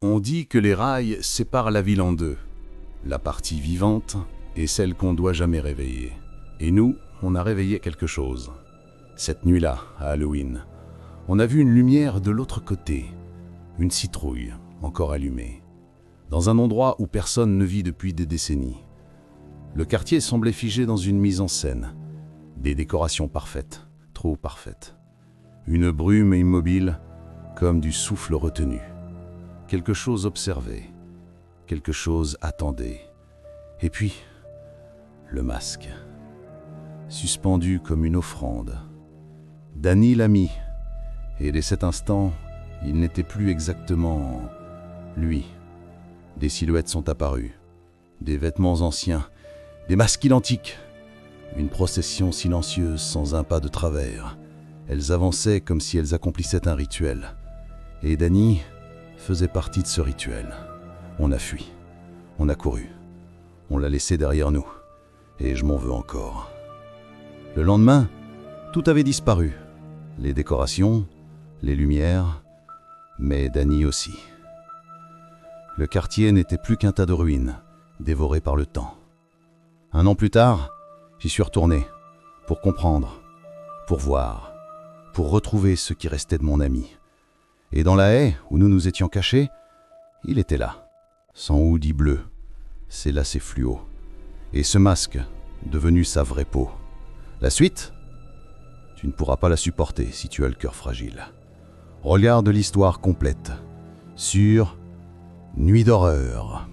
On dit que les rails séparent la ville en deux, la partie vivante et celle qu'on doit jamais réveiller. Et nous, on a réveillé quelque chose. Cette nuit-là, à Halloween, on a vu une lumière de l'autre côté, une citrouille encore allumée, dans un endroit où personne ne vit depuis des décennies. Le quartier semblait figé dans une mise en scène, des décorations parfaites, trop parfaites. Une brume immobile, comme du souffle retenu. Quelque chose observait, quelque chose attendait. Et puis, le masque, suspendu comme une offrande. Danny l'a mis, et dès cet instant, il n'était plus exactement lui. Des silhouettes sont apparues, des vêtements anciens, des masques identiques. Une procession silencieuse sans un pas de travers. Elles avançaient comme si elles accomplissaient un rituel. Et Danny faisait partie de ce rituel. On a fui, on a couru, on l'a laissé derrière nous. Et je m'en veux encore. Le lendemain, tout avait disparu. Les décorations, les lumières, mais Danny aussi. Le quartier n'était plus qu'un tas de ruines, dévorées par le temps. 1 an plus tard, j'y suis retourné, pour comprendre, pour voir, pour retrouver ce qui restait de mon ami. Et dans la haie où nous nous étions cachés, il était là, sans hoodie bleu, ses lacets fluo, et ce masque, devenu sa vraie peau. La suite ? Tu ne pourras pas la supporter si tu as le cœur fragile. Regarde l'histoire complète, sur Nuit d'horreur.